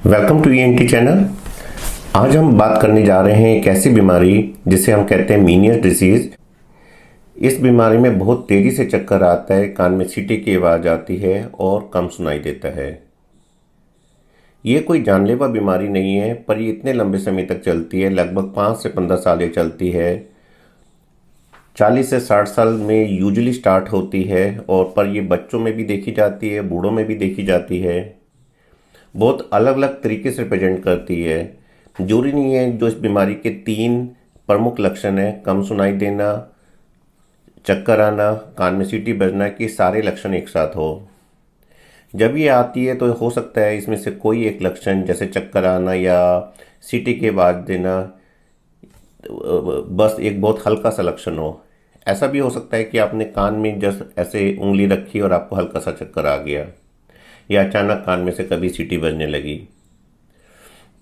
Welcome to ENT channel. आज हम बात करने जा रहे हैं एक ऐसी बीमारी जिसे हम कहते हैं मीनियस डिसीज। इस बीमारी में बहुत तेज़ी से चक्कर आता है, कान में सीटी की आवाज़ आती है और कम सुनाई देता है। ये कोई जानलेवा बीमारी नहीं है, पर ये इतने लंबे समय तक चलती है, लगभग 5 से 15 साल ये चलती है। 40 से 60 साल में यूजुअली स्टार्ट होती है और पर ये बच्चों में भी देखी जाती है, बूढ़ों में भी देखी जाती है। बहुत अलग अलग तरीके से प्रेजेंट करती है। जरूरी नहीं है जो इस बीमारी के 3 प्रमुख लक्षण हैं, कम सुनाई देना, चक्कर आना, कान में सीटी बजना, कि सारे लक्षण एक साथ हो। जब ये आती है तो हो सकता है इसमें से कोई एक लक्षण जैसे चक्कर आना या सीटी के आवाज़ देना बस एक बहुत हल्का सा लक्षण हो। ऐसा भी हो सकता है कि आपने कान में जस्ट ऐसे उंगली रखी और आपको हल्का सा चक्कर आ गया, या अचानक कान में से कभी सीटी बजने लगी।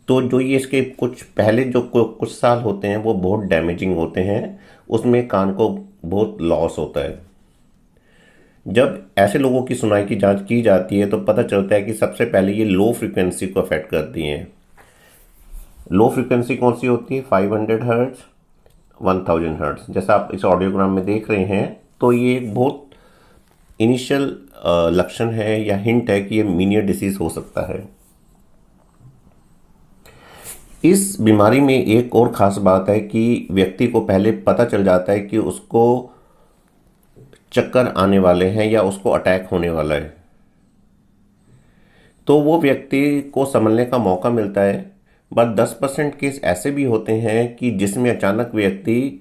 तो जो ये इसके कुछ पहले जो कुछ साल होते हैं वो बहुत डैमेजिंग होते हैं, उसमें कान को बहुत लॉस होता है। जब ऐसे लोगों की सुनाई की जांच की जाती है तो पता चलता है कि सबसे पहले ये लो फ्रीक्वेंसी को अफेक्ट करती हैं। लो फ्रीक्वेंसी कौन सी होती है? 500 हर्ट्ज, 1000 हर्ट्ज। जैसा आप इस ऑडियोग्राम में देख रहे हैं, तो ये एक बहुत इनिशियल लक्षण है या हिंट है कि ये मीनियर डिसीज हो सकता है। इस बीमारी में एक और ख़ास बात है कि व्यक्ति को पहले पता चल जाता है कि उसको चक्कर आने वाले हैं या उसको अटैक होने वाला है, तो वो व्यक्ति को संभलने का मौका मिलता है। बट 10% केस ऐसे भी होते हैं कि जिसमें अचानक व्यक्ति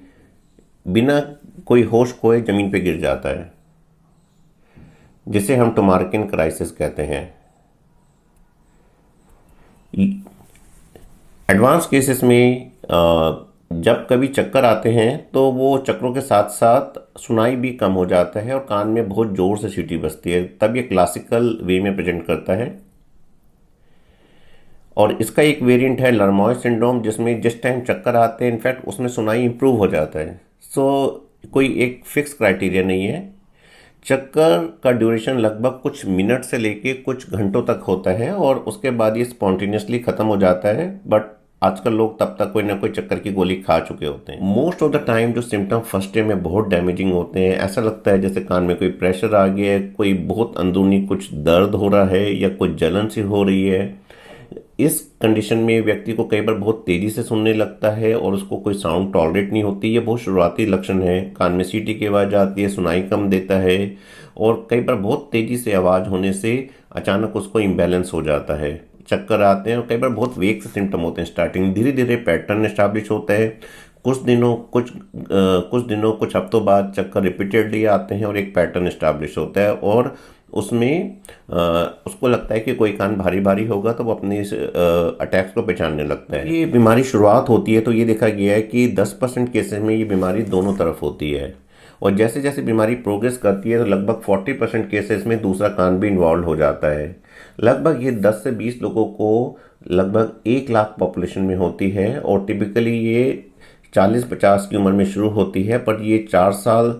बिना कोई होश खोए ज़मीन पे गिर जाता है, जिसे हम टुमारकिन क्राइसिस कहते हैं। एडवांस केसेस में जब कभी चक्कर आते हैं तो वो चक्करों के साथ साथ सुनाई भी कम हो जाता है और कान में बहुत ज़ोर से सीटी बजती है, तब ये क्लासिकल वे में प्रेजेंट करता है। और इसका एक वेरिएंट है लर्मॉय सिंड्रोम, जिसमें जिस टाइम चक्कर आते हैं इनफैक्ट उसमें सुनाई इंप्रूव हो जाता है। कोई एक फिक्स क्राइटेरिया नहीं है। चक्कर का ड्यूरेशन लगभग कुछ मिनट से लेके कुछ घंटों तक होता है और उसके बाद ये स्पॉन्टेनियसली ख़त्म हो जाता है। बट आजकल लोग तब तक कोई ना कोई चक्कर की गोली खा चुके होते हैं। मोस्ट ऑफ द टाइम जो सिम्टम फर्स्ट डे में बहुत डैमेजिंग होते हैं, ऐसा लगता है जैसे कान में कोई प्रेशर आ गया है, कोई बहुत अंदरूनी कुछ दर्द हो रहा है या कुछ जलन सी हो रही है। इस कंडीशन में व्यक्ति को कई बार बहुत तेज़ी से सुनने लगता है और उसको कोई साउंड टॉलरेट नहीं होती। ये बहुत शुरुआती लक्षण है। कान में सीटी की आवाज़ आती है, सुनाई कम देता है और कई बार बहुत तेज़ी से आवाज़ होने से अचानक उसको इम्बैलेंस हो जाता है, चक्कर आते हैं और कई बार बहुत वेग से सिम्टम होते हैं। स्टार्टिंग धीरे धीरे पैटर्न एस्टैब्लिश होता है। कुछ दिनों कुछ हफ्तों बाद चक्कर रिपीटेडली आते हैं और एक पैटर्न एस्टैब्लिश होता है और उसमें उसको लगता है कि कोई कान भारी भारी होगा, तो वो अपने इस अटैक्स को पहचानने लगता है। ये बीमारी शुरुआत होती है तो ये देखा गया है कि 10% केसेस में ये बीमारी दोनों तरफ होती है और जैसे जैसे बीमारी प्रोग्रेस करती है तो लगभग 40% केसेस में दूसरा कान भी इन्वॉल्व हो जाता है। लगभग ये 10 से 20 लोगों को लगभग 1 लाख पॉपुलेशन में होती है और टिपिकली ये 40-50 की उम्र में शुरू होती है, पर ये 4 साल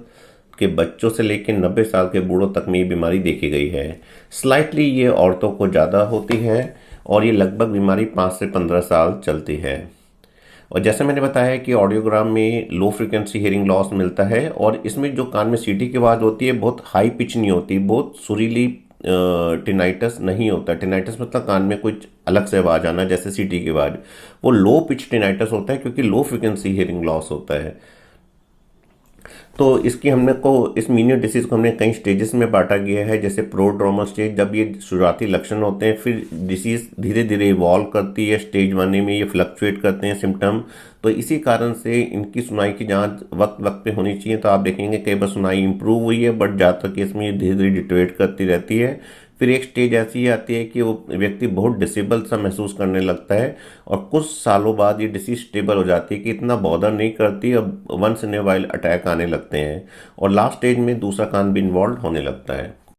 के बच्चों से लेकर 90 साल के बूढ़ों तक में ये बीमारी देखी गई है। स्लाइटली ये औरतों को ज़्यादा होती है और ये लगभग बीमारी 5 से 15 साल चलती है। और जैसे मैंने बताया कि ऑडियोग्राम में लो फ्रीक्वेंसी हियरिंग लॉस मिलता है और इसमें जो कान में सीटी की आवाज़ होती है बहुत हाई पिच नहीं होती, बहुत सुरीली टिनाइटस नहीं होता। टिनाइटस मतलब कान में कुछ अलग से आवाज़ आना जैसे सीटी की आवाज़, वो लो पिच टिनाइटस होता है क्योंकि लो फ्रीक्वेंसी हियरिंग लॉस होता है। तो इसकी इस मीनियर डिसीज़ को हमने कई स्टेजेस में बांटा गया है, जैसे प्रोड्रोमल स्टेज, जब ये शुरुआती लक्षण होते हैं, फिर डिसीज़ धीरे धीरे इवॉल्व करती है। स्टेज 1 में ये फ्लक्चुएट करते हैं सिम्टम। तो इसी कारण से इनकी सुनाई की जांच वक्त वक्त पे होनी चाहिए। तो आप देखेंगे कई बार सुनाई इंप्रूव हुई है, बट ज़्यादातर केस में ये धीरे धीरे डिटोरेट करती रहती है। फिर एक स्टेज ऐसी आती है कि वो व्यक्ति बहुत डिसेबल सा महसूस करने लगता है और कुछ सालों बाद ये डिसीज स्टेबल हो जाती है कि इतना बॉदर नहीं करती, अब once in a while attack आने लगते हैं और लास्ट स्टेज में दूसरा कान भी इन्वॉल्व होने लगता है।